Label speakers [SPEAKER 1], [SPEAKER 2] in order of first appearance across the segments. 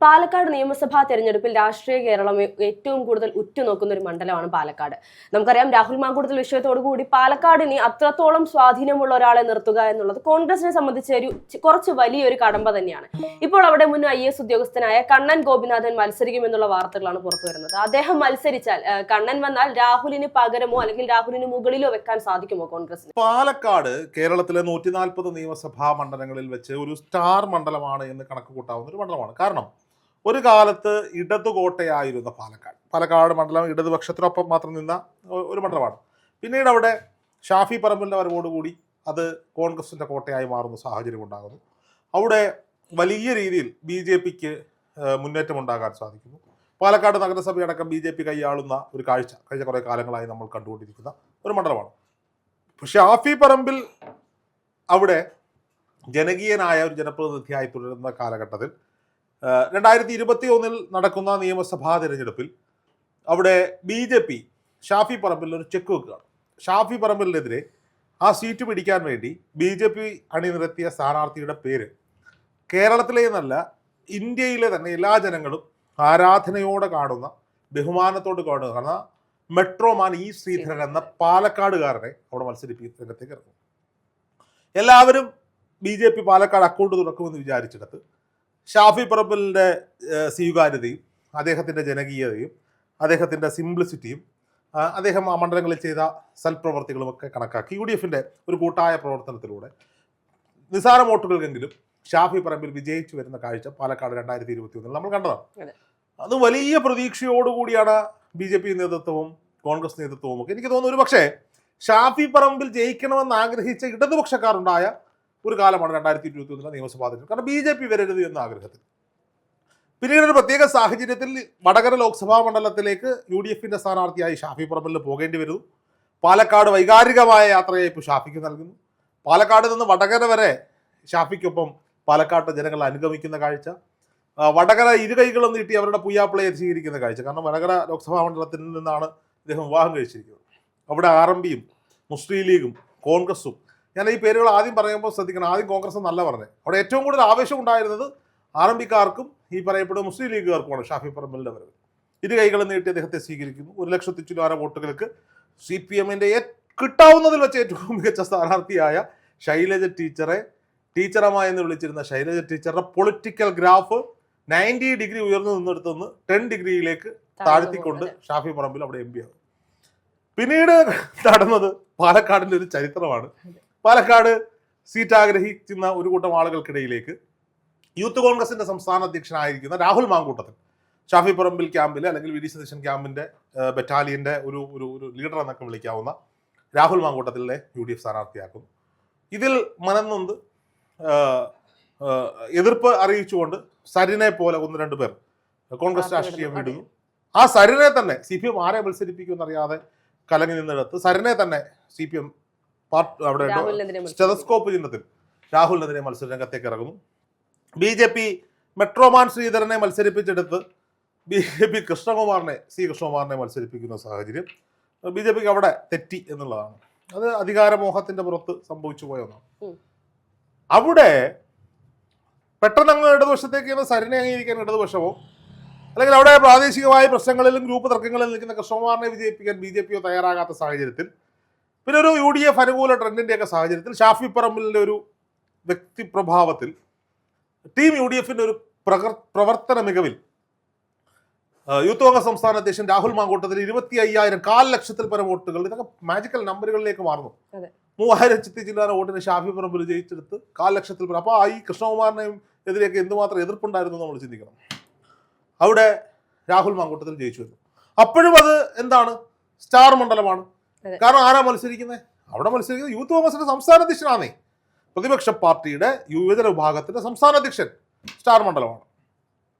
[SPEAKER 1] പാലക്കാട് നിയമസഭാ തെരഞ്ഞെടുപ്പിൽ രാഷ്ട്രീയ കേരളം ഏറ്റവും കൂടുതൽ ഉറ്റുനോക്കുന്ന ഒരു മണ്ഡലമാണ് പാലക്കാട്. നമുക്കറിയാം, രാഹുൽ മാങ്കൂട്ടത്തിൽ വിഷയത്തോടുകൂടി പാലക്കാടിന് അത്രത്തോളം സ്വാധീനമുള്ള ഒരാളെ നിർത്തുക എന്നുള്ളത് കോൺഗ്രസിനെ സംബന്ധിച്ച് കുറച്ച് വലിയൊരു കടമ്പ തന്നെയാണ്. ഇപ്പോൾ അവിടെ മുൻ IAS ഉദ്യോഗസ്ഥനായ കണ്ണൻ ഗോപിനാഥൻ മത്സരിക്കുമെന്നുള്ള വാർത്തകളാണ് പുറത്തു വരുന്നത്. അദ്ദേഹം മത്സരിച്ചാൽ, കണ്ണൻ വന്നാൽ രാഹുലിന് പകരമോ അല്ലെങ്കിൽ രാഹുലിന് മുകളിലോ വെക്കാൻ സാധിക്കുമോ കോൺഗ്രസിന്?
[SPEAKER 2] പാലക്കാട് കേരളത്തിലെ 140 നിയമസഭാ മണ്ഡലങ്ങളിൽ വെച്ച് ഒരു സ്റ്റാർ മണ്ഡലമാണ് എന്ന് കണക്ക് കൂട്ടാവുന്ന ഒരു മണ്ഡലമാണ്. കാരണം ഒരു കാലത്ത് ഇടതുകോട്ടയായിരുന്ന പാലക്കാട് മണ്ഡലം ഇടതുപക്ഷത്തിനൊപ്പം മാത്രം നിന്ന ഒരു മണ്ഡലമാണ്. പിന്നീട് അവിടെ ഷാഫി പറമ്പിലിൻ്റെ വരവോടുകൂടി അത് കോൺഗ്രസിൻ്റെ കോട്ടയായി മാറുന്ന സാഹചര്യം ഉണ്ടാകുന്നു. അവിടെ വലിയ രീതിയിൽ BJPക്ക് മുന്നേറ്റം ഉണ്ടാകാൻ സാധിക്കുന്നു. പാലക്കാട് നഗരസഭയടക്കം BJP കൈയാളുന്ന ഒരു കാഴ്ച കഴിഞ്ഞ കുറേ കാലങ്ങളായി നമ്മൾ കണ്ടുകൊണ്ടിരിക്കുന്ന ഒരു മണ്ഡലമാണ്. ഷാഫി പറമ്പിൽ അവിടെ ജനകീയനായ ഒരു ജനപ്രതിനിധിയായി തുടരുന്ന കാലഘട്ടത്തിൽ 2021 നടക്കുന്ന നിയമസഭാ തിരഞ്ഞെടുപ്പിൽ അവിടെ BJP ഷാഫി പറമ്പിൽ ഒരു ചെക്ക് വെക്കുകയാണ്. ഷാഫി പറമ്പിലിനെതിരെ ആ സീറ്റ് പിടിക്കാൻ വേണ്ടി BJP അണിനിരത്തിയ സ്ഥാനാർത്ഥിയുടെ പേര് കേരളത്തിലെ എന്നല്ല, ഇന്ത്യയിലെ തന്നെ എല്ലാ ജനങ്ങളും ആരാധനയോടെ കാണുന്ന, ബഹുമാനത്തോട് കാണുക. കാരണം മെട്രോമാൻ E. ശ്രീധരൻ എന്ന പാലക്കാടുകാരനെ അവിടെ മത്സരിപ്പിക്കുന്ന രംഗത്തേക്ക് ഇറങ്ങും. എല്ലാവരും BJP പാലക്കാട് അക്കൗണ്ട് തുറക്കുമെന്ന് വിചാരിച്ചെടുത്ത് ഷാഫി പറമ്പിലിൻ്റെ സ്വീകാര്യതയും അദ്ദേഹത്തിൻ്റെ ജനകീയതയും അദ്ദേഹത്തിൻ്റെ സിംപ്ലിസിറ്റിയും അദ്ദേഹം ആ മണ്ഡലങ്ങളിൽ ചെയ്ത സൽപ്രവർത്തികളുമൊക്കെ കണക്കാക്കി UDFൻ്റെ ഒരു കൂട്ടായ പ്രവർത്തനത്തിലൂടെ നിസാര വോട്ടുകൾക്കെങ്കിലും ഷാഫി പറമ്പിൽ വിജയിച്ചു വരുന്ന കാഴ്ച പാലക്കാട് 2021 നമ്മൾ കണ്ടതാണ്. അത് വലിയ പ്രതീക്ഷയോടുകൂടിയാണ് BJP നേതൃത്വവും കോൺഗ്രസ് നേതൃത്വവും ഒക്കെ. എനിക്ക് തോന്നുന്നു ഒരു പക്ഷേ ഷാഫി പറമ്പിൽ ജയിക്കണമെന്ന് ആഗ്രഹിച്ച ഇടതുപക്ഷക്കാരുണ്ടായ ഒരു കാലമാണ് 2021 നിയമസഭാ തെരഞ്ഞെടുപ്പ്. കാരണം BJP വരരുത് എന്ന ആഗ്രഹത്തിൽ. പിന്നീട് ഒരു പ്രത്യേക സാഹചര്യത്തിൽ വടകര ലോക്സഭാ മണ്ഡലത്തിലേക്ക് UDFൻ്റെ സ്ഥാനാർത്ഥിയായി ഷാഫി പറമ്പിലിന് പോകേണ്ടി വരുന്നു. പാലക്കാട് വൈകാരികമായ യാത്രയയപ്പ് ഷാഫിക്ക് നൽകുന്നു. പാലക്കാട് നിന്ന് വടകര വരെ ഷാഫിക്കൊപ്പം പാലക്കാട്ടെ ജനങ്ങൾ അനുഗമിക്കുന്ന കാഴ്ച, വടകര ഇരുകൈകളും നീട്ടി അവരുടെ പുയ്യാപ്പിളയെ സ്വീകരിക്കുന്ന കാഴ്ച. കാരണം വടകര ലോക്സഭാ മണ്ഡലത്തിൽ നിന്നാണ് ഇദ്ദേഹം വിവാഹം കഴിച്ചിരിക്കുന്നത്. അവിടെ RMPയും മുസ്ലിം ലീഗും കോൺഗ്രസും, ഞാൻ ഈ പേരുകൾ ആദ്യം പറയുമ്പോൾ ശ്രദ്ധിക്കണം, ആദ്യം കോൺഗ്രസ് എന്നല്ല പറഞ്ഞത്. അവിടെ ഏറ്റവും കൂടുതൽ ആവേശം ഉണ്ടായിരുന്നത് RMPക്കാർക്കും ഈ പറയപ്പെടുന്ന മുസ്ലിം ലീഗുകാർക്കുമാണ് ഷാഫി പറമ്പിലിൻ്റെ വരവ്. ഇരു കൈകളും നീട്ടി അദ്ദേഹത്തെ സ്വീകരിക്കുന്നു. 1,00,000 ചില്ലാനം വോട്ടുകൾക്ക് CPMൻ്റെ കിട്ടാവുന്നതിൽ വെച്ച് ഏറ്റവും മികച്ച സ്ഥാനാർത്ഥിയായ ശൈലജ ടീച്ചറമ്മ എന്ന് വിളിച്ചിരുന്ന ശൈലജ ടീച്ചറുടെ പൊളിറ്റിക്കൽ ഗ്രാഫ് 90 ഡിഗ്രി ഉയർന്നു നിന്നെടുത്തുനിന്ന് 10 ഡിഗ്രിയിലേക്ക് താഴ്ത്തിക്കൊണ്ട് ഷാഫി പറമ്പിൽ അവിടെ MP ആകും. പിന്നീട് നടന്നത് പാലക്കാടിൻ്റെ ഒരു ചരിത്രമാണ്. പാലക്കാട് സീറ്റ് ആഗ്രഹിക്കുന്ന ഒരു കൂട്ടം ആളുകൾക്കിടയിലേക്ക് യൂത്ത് കോൺഗ്രസിന്റെ സംസ്ഥാന അധ്യക്ഷനായിരിക്കുന്ന രാഹുൽ മാങ്കൂട്ടത്തിൽ ഷാഫി പറമ്പിൽ ക്യാമ്പിൽ അല്ലെങ്കിൽ VD സതീശൻ ക്യാമ്പിന്റെ ബറ്റാലിയന്റെ ഒരു ലീഡർ എന്നൊക്കെ വിളിക്കാവുന്ന രാഹുൽ മാങ്കൂട്ടത്തിലെ UDF സ്ഥാനാർത്ഥിയാക്കുന്നു. ഇതിൽ മനംനൊന്ത് എതിർപ്പ് അറിയിച്ചുകൊണ്ട് സരിനെ പോലെ 1-2 പേർ കോൺഗ്രസ് രാഷ്ട്രീയം വിടുന്നു. ആ സരിനെ തന്നെ CPM ആരെ മത്സരിപ്പിക്കുമെന്നറിയാതെ കലങ്ങി നിന്നെടുത്ത് സരിനെ തന്നെ CPM അവിടെ സ്റ്റെതസ്കോപ്പ് ചിഹ്നത്തിൽ രാഹുലിനെതിരെ മത്സര രംഗത്തേക്ക് ഇറങ്ങുന്നു. BJP മെട്രോമാൻ ശ്രീധരനെ മത്സരിപ്പിച്ചെടുത്ത് BJP കൃഷ്ണകുമാറിനെ മത്സരിപ്പിക്കുന്ന സാഹചര്യം BJPക്ക് അവിടെ തെറ്റി എന്നുള്ളതാണ്. അത് അധികാരമോഹത്തിന്റെ പുറത്ത് സംഭവിച്ചു പോയ ഒന്നാണ്. അവിടെ പെട്ടെന്ന് അങ്ങ് ഇടതുപക്ഷത്തേക്ക് സരിനെ അംഗീകരിക്കാൻ ഇടതുപക്ഷമോ അല്ലെങ്കിൽ അവിടെ പ്രാദേശികമായ പ്രശ്നങ്ങളിലും ഗ്രൂപ്പ് തർക്കങ്ങളിലും നിൽക്കുന്ന കൃഷ്ണകുമാറിനെ വിജയിപ്പിക്കാൻ BJPയോ തയ്യാറാകാത്ത സാഹചര്യത്തിൽ, പിന്നെ ഒരു UDF അനുകൂല ട്രെൻഡിൻ്റെയൊക്കെ സാഹചര്യത്തിൽ ഷാഫി പറമ്പിലിൻ്റെ ഒരു വ്യക്തിപ്രഭാവത്തിൽ ടീം UDFൻ്റെ ഒരു പ്രവർത്തന മികവിൽ യൂത്ത് കോൺഗ്രസ് സംസ്ഥാന അധ്യക്ഷൻ രാഹുൽ മാങ്കൂട്ടത്തിൽ 25,000 1,00,000 പരം വോട്ടുകൾ, ഇതൊക്കെ മാജിക്കൽ നമ്പറുകളിലേക്ക് മാറുന്നു. 3,000 ചില്ലാനം വോട്ടിന് ഷാഫി പറമ്പിൽ ജയിച്ചെടുത്ത് 1,00,000 പരം. അപ്പോൾ ഈ കൃഷ്ണകുമാറിനെയും എതിരെയൊക്കെ എന്തുമാത്രം എതിർപ്പുണ്ടായിരുന്നു നമ്മൾ ചിന്തിക്കണം. അവിടെ രാഹുൽ മാങ്കൂട്ടത്തിൽ ജയിച്ചു വരുന്നു. അപ്പോഴും അത് എന്താണ്, സ്റ്റാർ മണ്ഡലമാണ്. കാരണം ആരാ മത്സരിക്കുന്നത്? അവിടെ മത്സരിക്കുന്നത് യൂത്ത് കോൺഗ്രസിന്റെ സംസ്ഥാന അധ്യക്ഷനാണേ. പ്രതിപക്ഷ പാർട്ടിയുടെ യുവജന വിഭാഗത്തിന്റെ സംസ്ഥാന അധ്യക്ഷൻ. സ്റ്റാർ മണ്ഡലമാണ്.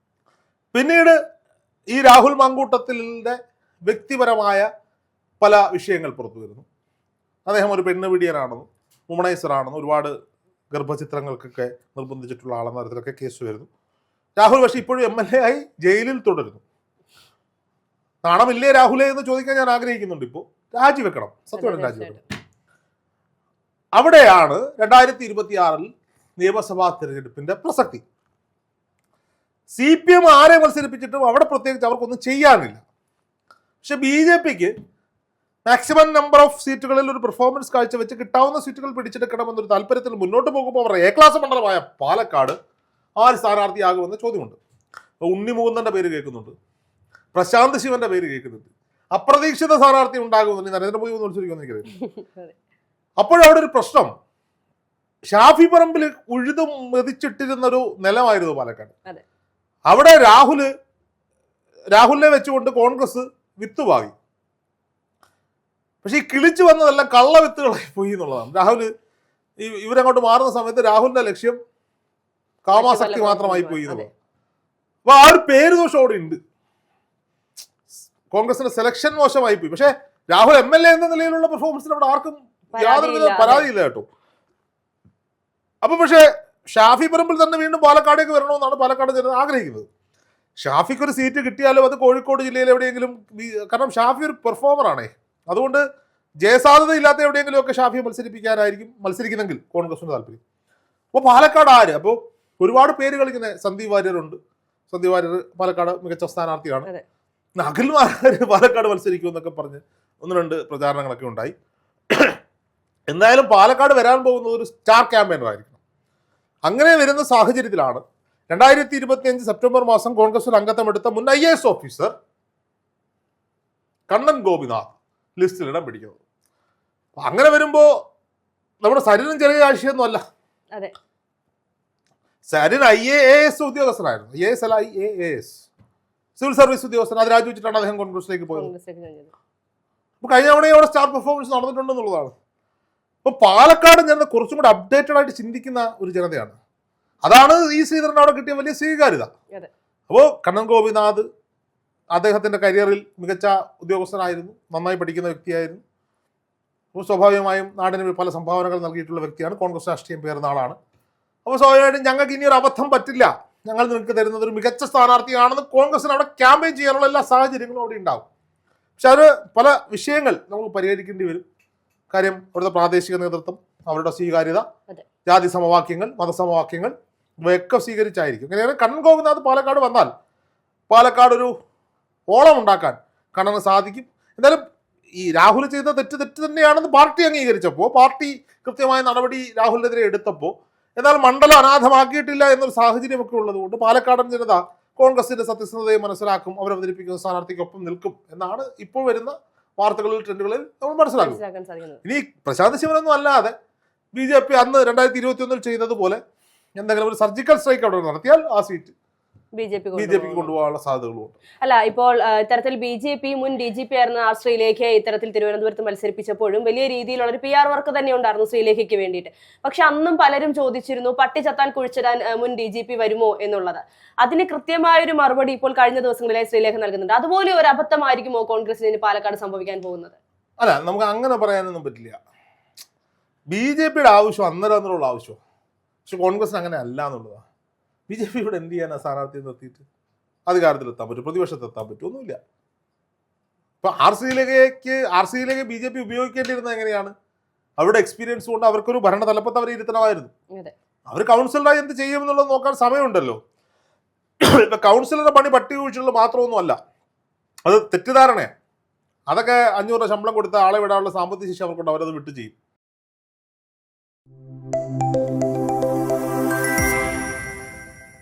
[SPEAKER 2] പിന്നീട് ഈ രാഹുൽ മാങ്കൂട്ടത്തിൻ്റെ വ്യക്തിപരമായ പല വിഷയങ്ങൾ പുറത്തു വരുന്നു. അദ്ദേഹം ഒരു പെണ്ണുപിടിയനാണെന്നും വുമണൈസറാണെന്നും ഒരുപാട് ഗർഭചിത്രങ്ങൾക്കൊക്കെ നിർബന്ധിച്ചിട്ടുള്ള ആളെന്ന തരത്തിലൊക്കെ കേസ് വരുന്നു. രാഹുൽ പക്ഷേ ഇപ്പോഴും MLA ആയി ജയിലിൽ തുടരുന്നു. നാണമില്ലേ രാഹുലേ എന്ന് ചോദിക്കാൻ ഞാൻ ആഗ്രഹിക്കുന്നുണ്ട്. ഇപ്പോൾ രാജിവെക്കണം, സത്യമായിട്ടും രാജിവെക്കണം. അവിടെയാണ് 2026 നിയമസഭാ തിരഞ്ഞെടുപ്പിന്റെ പ്രസക്തി. CPM ആരെ മത്സരിപ്പിച്ചിട്ടും അവിടെ പ്രത്യേകിച്ച് അവർക്കൊന്നും ചെയ്യാനില്ല. പക്ഷെ BJPക്ക് മാക്സിമം നമ്പർ ഓഫ് സീറ്റുകളിൽ ഒരു പെർഫോമൻസ് കാഴ്ചവെച്ച് കിട്ടാവുന്ന സീറ്റുകൾ പിടിച്ചെടുക്കണമെന്നൊരു താല്പര്യത്തിൽ മുന്നോട്ട് പോകുമ്പോൾ അവരുടെ A ക്ലാസ് മണ്ഡലമായ പാലക്കാട് ആര് സ്ഥാനാർത്ഥിയാകുമെന്ന ചോദ്യമുണ്ട്. ഉണ്ണി മുകുന്ദന്റെ പേര് കേൾക്കുന്നുണ്ട്, പ്രശാന്ത് ശിവന്റെ പേര് കേൾക്കുന്നുണ്ട്, അപ്രതീക്ഷിത സ്ഥാനാർത്ഥി ഉണ്ടാകുമെന്ന് നരേന്ദ്രമോദി മത്സരിക്കുമെന്ന് എനിക്കറിയാം. അപ്പോഴവിടെ ഒരു പ്രശ്നം, ഷാഫി പറമ്പിൽ ഉഴുതും മെതിച്ചിട്ടിരുന്ന ഒരു നിലമായിരുന്നു പാലക്കാട്. അവിടെ രാഹുലിനെ വെച്ചുകൊണ്ട് കോൺഗ്രസ് വിത്ത് വാങ്ങി. പക്ഷെ ഈ കിളിച്ചു വന്നതെല്ലാം കള്ള വിത്തുകളായി പോയി എന്നുള്ളതാണ്. ഇവരങ്ങോട്ട് മാറുന്ന സമയത്ത് രാഹുലിന്റെ ലക്ഷ്യം കാമാസക്തി മാത്രമായി പോയി എന്നുള്ളത്. അപ്പൊ ആ ഒരു പേര് ദോഷം അവിടെ ഉണ്ട്. കോൺഗ്രസിന്റെ സെലക്ഷൻ മോശമായി പോയി. പക്ഷെ രാഹുൽ MLA എന്ന നിലയിലുള്ള പെർഫോമൻസിന് അവിടെ ആർക്കും യാതൊരു പരാതിയില്ല കേട്ടോ. അപ്പൊ പക്ഷേ ഷാഫി പറമ്പിൽ തന്നെ വീണ്ടും പാലക്കാടേക്ക് വരണമെന്നാണ് പാലക്കാട് ജനത ആഗ്രഹിക്കുന്നത്. ഷാഫിക്ക് ഒരു സീറ്റ് കിട്ടിയാലും അത് കോഴിക്കോട് ജില്ലയിൽ എവിടെയെങ്കിലും, കാരണം ഷാഫി ഒരു പെർഫോമറാണേ, അതുകൊണ്ട് ജയസാധ്യത ഇല്ലാത്ത എവിടെയെങ്കിലും ഒക്കെ ഷാഫിയെ മത്സരിക്കുന്നെങ്കിൽ കോൺഗ്രസിന് താല്പര്യം. അപ്പോൾ പാലക്കാട് ആര്? അപ്പോൾ ഒരുപാട് പേരുകൾ ഇങ്ങനെ, സന്ദീപ് വാര്യരുണ്ട്, സന്ദീപ് വാര്യർ പാലക്കാട് മികച്ച സ്ഥാനാർത്ഥിയാണ്, അഖിൽമാർ പാലക്കാട് മത്സരിക്കുമെന്നൊക്കെ പറഞ്ഞ് 1-2 പ്രചാരണങ്ങളൊക്കെ ഉണ്ടായി. എന്തായാലും പാലക്കാട് വരാൻ പോകുന്നത് ഒരു സ്റ്റാർ ക്യാമ്പയിനർ ആയിരിക്കണം. അങ്ങനെ വരുന്ന സാഹചര്യത്തിലാണ് 2025 സെപ്റ്റംബർ മാസം കോൺഗ്രസിൽ അംഗത്വമെടുത്ത മുൻ IAS ഓഫീസർ കണ്ണൻ ഗോപിനാഥ് ലിസ്റ്റിൽ ഇടം പിടിക്കുന്നത്. അങ്ങനെ വരുമ്പോ നമ്മുടെ സരിനും ചെറിയ രാഷ്ട്രീയമൊന്നും അല്ല. സരിൻ IAS ഉദ്യോഗസ്ഥനായിരുന്നു, IAS അല്ല IAS, സിവിൽ സർവീസ് ഉദ്യോഗസ്ഥൻ. അത് രാജിവെച്ചിട്ടാണ് അദ്ദേഹം കോൺഗ്രസിലേക്ക് പോയത്. അപ്പൊ കഴിഞ്ഞ തവണ അവിടെ സ്റ്റാർ പെർഫോമൻസ് നടന്നിട്ടുണ്ടെന്നുള്ളതാണ്. അപ്പൊ പാലക്കാട് ജനത കുറച്ചും കൂടെ അപ്ഡേറ്റഡ് ആയിട്ട് ചിന്തിക്കുന്ന ഒരു ജനതയാണ്. അതാണ് ഈ ശ്രീധരൻ അവിടെ കിട്ടിയ വലിയ സ്വീകാര്യത. അപ്പോൾ കണ്ണൻ ഗോപിനാഥ് അദ്ദേഹത്തിന്റെ കരിയറിൽ മികച്ച ഉദ്യോഗസ്ഥനായിരുന്നു, നന്നായി പഠിക്കുന്ന വ്യക്തിയായിരുന്നു. അപ്പോൾ സ്വാഭാവികമായും നാടിന് പല സംഭാവനകൾ നൽകിയിട്ടുള്ള വ്യക്തിയാണ്, കോൺഗ്രസ് രാഷ്ട്രീയം പേരുന്ന ആളാണ്. അപ്പോൾ സ്വാഭാവികമായിട്ടും ഞങ്ങൾക്ക് ഇനി ഒരു അബദ്ധം പറ്റില്ല, ഞങ്ങൾ നിങ്ങൾക്ക് തരുന്നത് ഒരു മികച്ച സ്ഥാനാർത്ഥിയാണെന്ന് കോൺഗ്രസിന് അവിടെ ക്യാമ്പയിൻ ചെയ്യാനുള്ള എല്ലാ സാഹചര്യങ്ങളും അവിടെ ഉണ്ടാവും. പക്ഷെ അത് പല വിഷയങ്ങൾ നമുക്ക് പരിഹരിക്കേണ്ടി വരും. കാര്യം അവിടുത്തെ പ്രാദേശിക നേതൃത്വം, അവരുടെ സ്വീകാര്യത, ജാതി സമവാക്യങ്ങൾ, മതസമവാക്യങ്ങൾ ഇവയൊക്കെ സ്വീകരിച്ചായിരിക്കും. ഇങ്ങനെയാണ് കണ്ണൻ ഗോപിനാഥ് പാലക്കാട് വന്നാൽ പാലക്കാട് ഒരു ഓളം ഉണ്ടാക്കാൻ കണ്ണന് സാധിക്കും. എന്തായാലും ഈ രാഹുൽ ചെയ്ത തെറ്റ് തന്നെയാണെന്ന് പാർട്ടി അംഗീകരിച്ചപ്പോൾ, പാർട്ടി കൃത്യമായ നടപടി രാഹുലിനെതിരെ എടുത്തപ്പോൾ, എന്നാൽ മണ്ഡലം അനാഥമാക്കിയിട്ടില്ല എന്നൊരു സാഹചര്യമൊക്കെ ഉള്ളതുകൊണ്ട് പാലക്കാടൻ ജനത കോൺഗ്രസിന്റെ സത്യസന്ധതയെ മനസ്സിലാക്കും, അവരവതരിപ്പിക്കുന്ന സ്ഥാനാർത്ഥിക്കൊപ്പം നിൽക്കും എന്നാണ് ഇപ്പോൾ വരുന്ന വാർത്തകളിൽ, ട്രെൻഡുകളിൽ നമ്മൾ മനസ്സിലാക്കും. ഇനി പ്രശാന്ത് ശിവനൊന്നും അല്ലാതെ BJP അന്ന് 2021 ചെയ്തതുപോലെ എന്തെങ്കിലും ഒരു സർജിക്കൽ സ്ട്രൈക്ക് അവിടെ നടത്തിയാൽ ആ സീറ്റ് BJP കൊണ്ടുപോകാനുള്ള സാധ്യതകളുണ്ട്.
[SPEAKER 1] അല്ല, ഇപ്പോൾ ഇത്തരത്തിൽ BJP മുൻ DGP ആയിരുന്ന ശ്രീലേഖയെ ഇത്തരത്തിൽ തിരുവനന്തപുരത്ത് മത്സരിപ്പിച്ചപ്പോഴും വലിയ രീതിയിലുള്ള ഒരു PR വർക്ക് തന്നെ ഉണ്ടായിരുന്നു ശ്രീലേഖയ്ക്ക് വേണ്ടിയിട്ട്. പക്ഷെ അന്നും പലരും ചോദിച്ചിരുന്നു പട്ടി ചത്താൽ കുഴിച്ചിടാൻ മുൻ DGP വരുമോ എന്നുള്ളത്. അതിന് കൃത്യമായൊരു മറുപടി ഇപ്പോൾ കഴിഞ്ഞ ദിവസങ്ങളിലായി ശ്രീലേഖ നൽകുന്നുണ്ട്. അതുപോലെ ഒരു അബദ്ധമായിരിക്കുമോ കോൺഗ്രസിന് പാലക്കാട് സംഭവിക്കാൻ പോകുന്നത്?
[SPEAKER 2] അല്ല, നമുക്ക് അങ്ങനെ പറയാനൊന്നും പറ്റില്ല. BJPയുടെ ആവശ്യം അന്നേരമുള്ള ആവശ്യം, പക്ഷെ കോൺഗ്രസിന് അങ്ങനെ അല്ല എന്നുള്ളതാണ്. BJP ഇവിടെ എന്ത് ചെയ്യാനാ സ്ഥാനാർത്ഥിയെ നിർത്തിയിട്ട്? അധികാരത്തിലെത്താൻ പറ്റും, പ്രതിപക്ഷത്തെത്താൻ പറ്റും, ഒന്നുമില്ല. ഇപ്പൊ ആർ സി യിലേക്ക് BJP ഉപയോഗിക്കേണ്ടിയിരുന്നത് എങ്ങനെയാണ്? അവരുടെ എക്സ്പീരിയൻസ് കൊണ്ട് അവർക്കൊരു ഭരണ തലപ്പത്ത് അവരെ ഇരുത്തണമായിരുന്നു. അവർ കൗൺസിലറായി എന്ത് ചെയ്യുമെന്നുള്ളത് നോക്കാൻ സമയമുണ്ടല്ലോ. ഇപ്പൊ കൗൺസിലറുടെ പണി പട്ടി വീഴ്ചകൾ മാത്രമൊന്നും അല്ല, അത് തെറ്റിദ്ധാരണയാണ്. അതൊക്കെ 500 ശമ്പളം കൊടുത്ത ആളെ വിടാനുള്ള സാമ്പത്തിക ശേഷി അവർക്കുണ്ട്, അവരത് വിട്ടു ചെയ്യും.